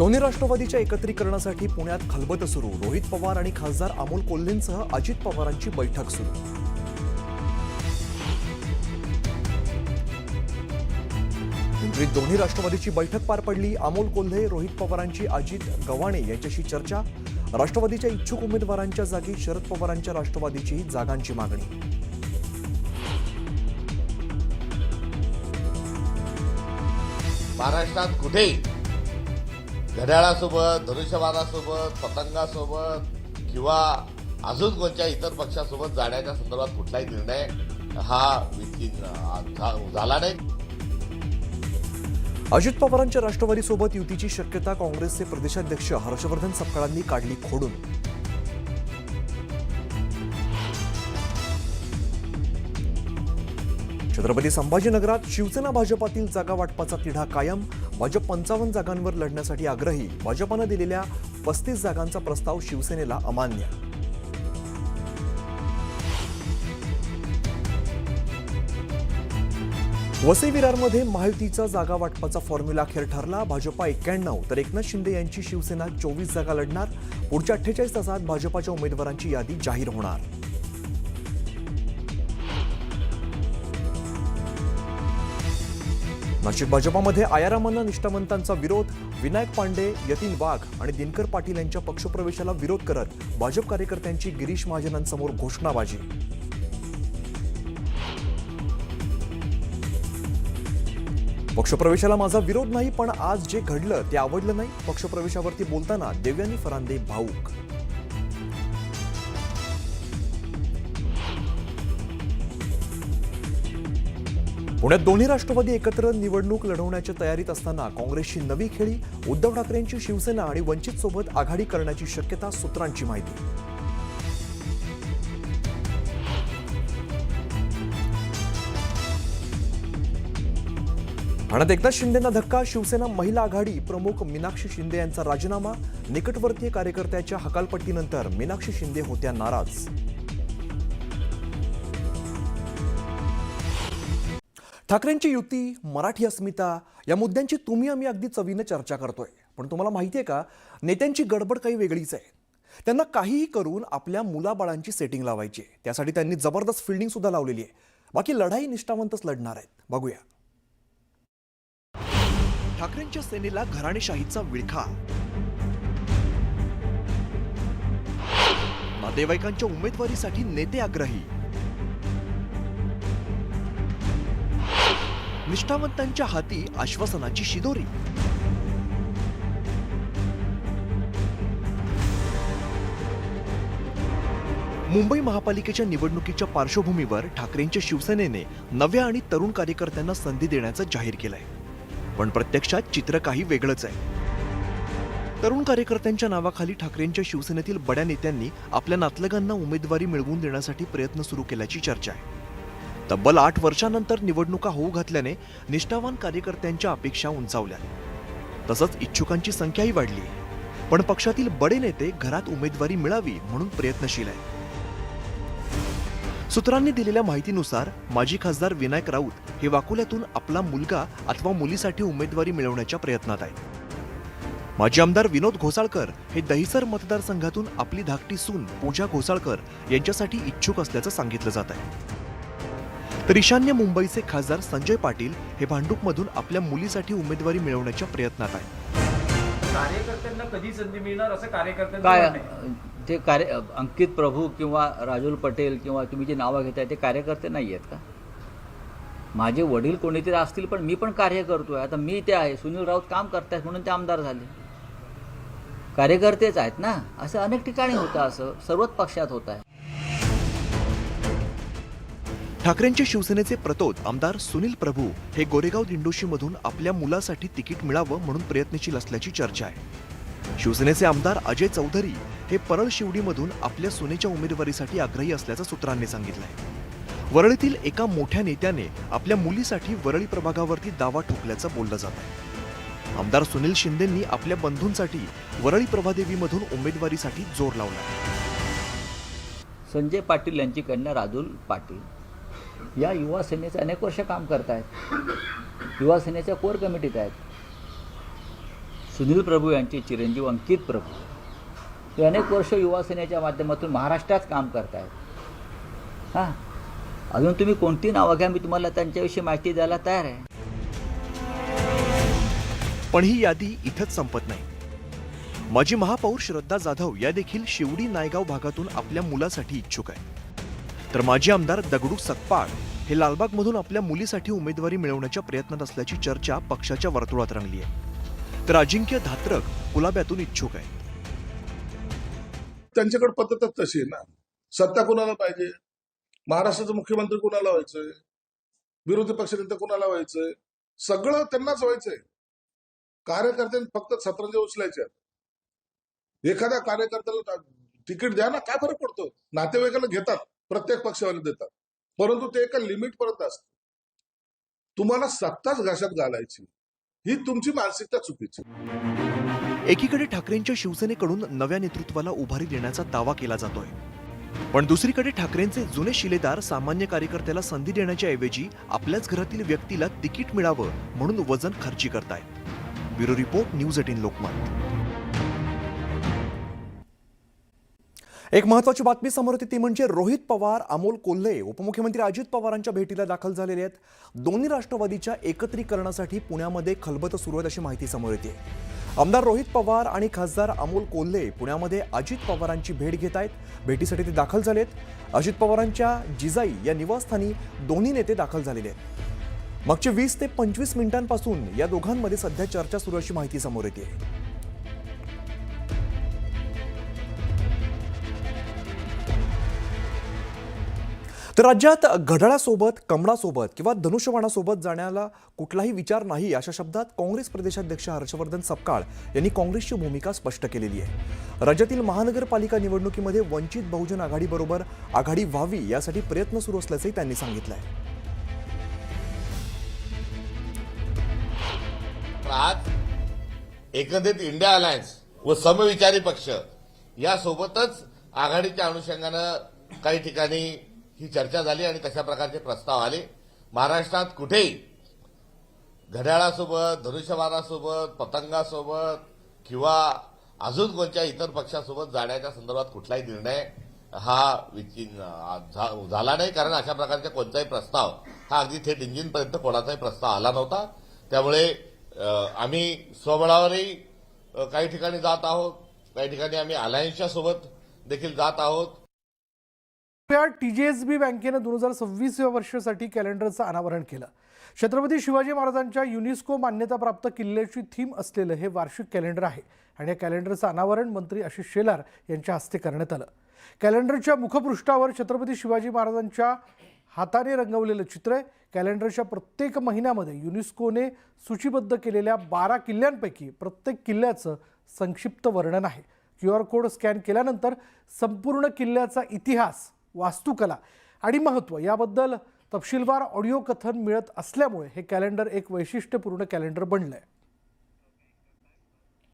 दोन्ही राष्ट्रवादीच्या एकत्रीकरणासाठी पुण्यात खलबत सुरू। रोहित पवार आणि खासदार अमोल कोल्हेंसह अजित पवारांची बैठक सुरू। पिंपरीत दोन्ही राष्ट्रवादीची बैठक पार पडली। अमोल कोल्हे, रोहित पवारांची अजित गव्हाणे यांच्याशी चर्चा। राष्ट्रवादीच्या इच्छुक उमेदवारांच्या जागी शरद पवारांच्या राष्ट्रवादीची जागांची मागणी। महाराष्ट्रात कुठेही घड्याळासोबत, धनुष्यबाणासोबत, पतंगासोबत किंवा अजून कोणत्या इतर पक्षासोबत जाण्याच्या संदर्भात कुठलाही निर्णय हा झाला नाही। अजित पवारांच्या राष्ट्रवादीसोबत युतीची शक्यता काँग्रेसचे प्रदेशाध्यक्ष हर्षवर्धन सपकाळांनी काढली खोडून। छत्रपती संभाजीनगरात शिवसेना भाजपातील जागा वाटपाचा तिढा कायम। भाजप 55 जागांवर लढण्यासाठी आग्रही। भाजपानं दिलेल्या 35 जागांचा प्रस्ताव शिवसेनेला अमान्य। वसई विरारमध्ये महायुतीचा जागा वाटपाचा फॉर्म्युला अखेर ठरला। भाजपा 91 तर एकनाथ शिंदे यांची शिवसेना 24 जागा लढणार। पुढच्या 48 तासात भाजपाच्या उमेदवारांची यादी जाहीर होणार। नाशिक भाजपामध्ये आयारामांना निष्ठावंतांचा विरोध। विनायक पांडे, यतीन वाघ आणि दिनकर पाटील यांच्या पक्षप्रवेशाला विरोध करत भाजप कार्यकर्त्यांची गिरीश महाजनांसमोर घोषणाबाजी। पक्षप्रवेशाला माझा विरोध नाही, पण आज जे घडलं ते आवडलं नाही। पक्षप्रवेशावरती बोलताना देवयानी फरांदे भाऊक। पुण्यात दोन्ही राष्ट्रवादी एकत्र निवडणूक लढवण्याच्या तयारीत असताना काँग्रेसची नवी खेळी। उद्धव ठाकरेंची शिवसेना आणि वंचित सोबत आघाडी करण्याची शक्यता, सूत्रांची माहिती। ठाण्यात एकनाथ शिंदेंना धक्का। शिवसेना महिला आघाडी प्रमुख मीनाक्षी शिंदे यांचा राजीनामा। निकटवर्तीय कार्यकर्त्याच्या हकालपट्टीनंतर मीनाक्षी शिंदे होत्या नाराज। ठाकरेंची युती, मराठी अस्मिता या मुद्द्यांची तुम्ही आम्ही अगदी चवीनं चर्चा करतोय, पण तुम्हाला माहितीये का, नेत्यांची गडबड काही वेगळीच आहे। त्यांना काहीही करून आपल्या मुलाबाळांची सेटिंग लावायची आहे। त्यासाठी त्यांनी जबरदस्त फिल्डिंग सुद्धा लावलेली आहे। बाकी लढाई निष्ठावंतच लढणार आहेत। बघूया। ठाकरेंच्या सेनेला घराणेशाहीचा विळखा। नातेवाईकांच्या उमेदवारीसाठी नेते आग्रही। निष्ठावंतांच्या हाती आश्वासनाची शिदोरी। मुंबई महापालिकेच्या निवडणुकीच्या पार्श्वभूमीवर ठाकरेंच्या शिवसेनेने नव्या आणि तरुण कार्यकर्त्यांना संधी देण्याचं जाहीर केलंय, पण प्रत्यक्षात चित्र काही वेगळंच आहे। तरुण कार्यकर्त्यांच्या नावाखाली ठाकरेंच्या शिवसेनेतील बड्या नेत्यांनी आपल्या नातलगांना उमेदवारी मिळवून देण्यासाठी प्रयत्न सुरू केल्याची चर्चा आहे। तब्बल 8 वर्षांनंतर निवडणुका होऊ घातल्याने निष्ठावान कार्यकर्त्यांच्या अपेक्षा उंचावल्या, तसंच इच्छुकांची संख्याही वाढली। पण पक्षातील बडे नेते घरात उमेदवारी मिळावी म्हणून प्रयत्नशील आहेत। सूत्रांनी दिलेल्या माहितीनुसार माजी खासदार विनायक राऊत हे वाकुल्यातून आपला मुलगा अथवा मुलीसाठी उमेदवारी मिळवण्याच्या प्रयत्नात आहेत। माजी आमदार विनोद घोसाळकर हे दहिसर मतदारसंघातून आपली धाकटी सून पूजा घोसाळकर यांच्यासाठी इच्छुक असल्याचं सांगितलं जात आहे। तर ईशान्य मुंबईचे खासदार संजय पाटील हे भांडूपमधून आपल्या मुलीसाठी उमेदवारी मिळवण्याच्या प्रयत्नात आहेत। कार्यकर्त्यांना कधी संधी मिळणार असं कार्यकर्त्यांचं काय म्हणणं आहे? ते अंकित प्रभू किंवा राजुल पटेल किंवा तुम्ही जे नावं घेताय ते कार्यकर्ते नाही आहेत का? माझे वडील कोणीतरी असतील, पण मी पण कार्य करतोय। आता मी ते आहे, सुनील राऊत काम करतायत म्हणून ते आमदार झाले, कार्यकर्तेच आहेत ना। असं अनेक ठिकाणी होतं, असं सर्वच पक्षात होत आहे। ठाकरेंच्या शिवसेनेचे प्रतोद आमदार सुनील प्रभू हे गोरेगाव दिंडोशीमधून आपल्या मुलासाठी तिकीट मिळावं म्हणून प्रयत्नशील असल्याची चर्चा आहे। शिवसेनेचे आमदार अजय चौधरी हे परळ शिवडीमधून आपल्या सुनेच्या उमेदवारीसाठी आग्रही असल्याचं सूत्रांनी सांगितलंय। वरळीतील एका मोठ्या नेत्याने आपल्या मुलीसाठी वरळी प्रभागावरती दावा ठोकल्याचं बोललं जात आहे। आमदार सुनील शिंदेंनी आपल्या बंधूंसाठी वरळी प्रभादेवीमधून उमेदवारीसाठी जोर लावला। संजय पाटील यांची कन्या राजुल पाटील या युवा सेनेचे अनेक वर्ष काम करत आहेत, युवा सेनेच्या कोर कमिटीत आहेत। सुनील प्रभू यांचे चिरंजीव अंकित प्रभू ते अनेक वर्ष युवा सेनेच्या माध्यमातून महाराष्ट्रात काम करत आहेत. हां, अजून तुम्ही कोणती नावं घ्या, मी तुम्हाला त्यांच्याविषयी माहिती द्यायला तयार आहे. पण ही यादी इथंच संपत नाही. माजी महापौर श्रद्धा जाधव या देखील शिवडी नायगाव भागातून आपल्या मुलासाठी इच्छुक आहे. तर माजी आमदार दगडू सकपाळ हे लालबागमधून आपल्या मुलीसाठी उमेदवारी मिळवण्याच्या प्रयत्नात असल्याची चर्चा पक्षाच्या वर्तुळात रंगली आहे. तर अजिंक्य धात्रक कुलाब्यातून इच्छुक आहे. त्यांच्याकडे पद्धतच तशी आहे ना. सत्ता कोणाला पाहिजे, महाराष्ट्राचा मुख्यमंत्री कोणाला व्हायचंय, विरोधी पक्षनेते कोणाला व्हायचंय, सगळं त्यांनाच व्हायचंय. कार्यकर्त्यांनी फक्त सतरंजे उचलायचे. एखाद्या कार्यकर्त्याला तिकीट द्या ना, काय फरक पडतो. नातेवाईकाला घेतात, प्रत्येक पक्षावाले देतात, परंतु ते एका लिमिट पर्यंत असतं. तुम्हाला सत्ताच घाशात घालायची, ही तुमची मानसिकता चुकीची. एकीकडे ठाकरेंच्या शिवसेनेकडून नव्या नेतृत्वाला उभारी देण्याचा दावा केला जातोय, पण दुसरीकडे ठाकरेंचे जुने शिलेदार सामान्य कार्यकर्त्याला संधी देण्याच्या ऐवजी आपल्याच घरातील व्यक्तीला तिकीट मिळावं म्हणून वजन खर्ची करतायत. Bureau report, news 18 Lokmat. एक महत्त्वाची बातमी समोर येते ती म्हणजे रोहित पवार, अमोल कोल्हे उपमुख्यमंत्री अजित पवारांच्या भेटीला दाखल झालेले आहेत. दोन्ही राष्ट्रवादीच्या एकत्रीकरणासाठी पुण्यामध्ये खलबतं सुरू आहेत अशी माहिती समोर येते. आमदार रोहित पवार आणि खासदार अमोल कोल्हे पुण्यामध्ये अजित पवारांची भेट घेत आहेत. भेटीसाठी ते दाखल झालेत. अजित पवारांच्या जिजाई या निवासस्थानी दोन्ही नेते दाखल झालेले आहेत. मागचे 20 ते 25 मिनिटांपासून या दोघांमध्ये सध्या चर्चा सुरू अशी माहिती समोर येते. तर राज्यात घड्याळासोबत, कमळासोबत किंवा धनुष्यबाणासोबत जाण्याला कुठलाही विचार नाही अशा शब्दात काँग्रेस प्रदेशाध्यक्ष हर्षवर्धन सपकाळ यांनी काँग्रेसची भूमिका स्पष्ट केलेली आहे. राज्यातील महानगरपालिका निवडणुकीमध्ये वंचित बहुजन आघाडीबरोबर आघाडी व्हावी यासाठी प्रयत्न सुरू असल्याचंही त्यांनी सांगितलं आहे. आज एकंदरीत इंडिया अलायन्स व समविचारी पक्ष यासोबतच आघाडीच्या अनुषंगानं काही ठिकाणी ही चर्चा झाली आणि तशा प्रकारचे प्रस्ताव आले. महाराष्ट्रात कुठेही घड्याळासोबत, धनुष्यबाणासोबत, पतंगासोबत किंवा अजून कोणत्या इतर पक्षासोबत जाण्याच्या संदर्भात कुठलाही निर्णय हा झाला नाही, कारण अशा प्रकारचे कोणताही प्रस्ताव हा अगदी थेट इंजिनपर्यंत कोणाचाही प्रस्ताव आला नव्हता. त्यामुळे आम्ही स्वबळावरही काही ठिकाणी जात आहोत, काही ठिकाणी आम्ही अलायन्सच्या सोबत देखील जात आहोत. TJSB बँकेनं 2026 या वर्षासाठी कॅलेंडरचं अनावरण केलं. छत्रपती शिवाजी महाराजांच्या युनेस्को मान्यताप्राप्त किल्ल्याची थीम असलेलं हे वार्षिक कॅलेंडर आहे आणि या कॅलेंडरचं अनावरण मंत्री आशिष शेलार यांच्या हस्ते करण्यात आलं. कॅलेंडरच्या मुखपृष्ठावर छत्रपती शिवाजी महाराजांच्या हाताने रंगवलेलं चित्र आहे. कॅलेंडरच्या प्रत्येक महिन्यामध्ये युनेस्कोने सूचीबद्ध केलेल्या 12 किल्ल्यांपैकी प्रत्येक किल्ल्याचं संक्षिप्त वर्णन आहे. QR कोड स्कॅन केल्यानंतर संपूर्ण किल्ल्याचा इतिहास, वास्तुकला आणि महत्त्व याबद्दल तपशीलवार ऑडिओ कथन मिळत असल्यामुळे हे कॅलेंडर एक वैशिष्ट्यपूर्ण कॅलेंडर बनलंय.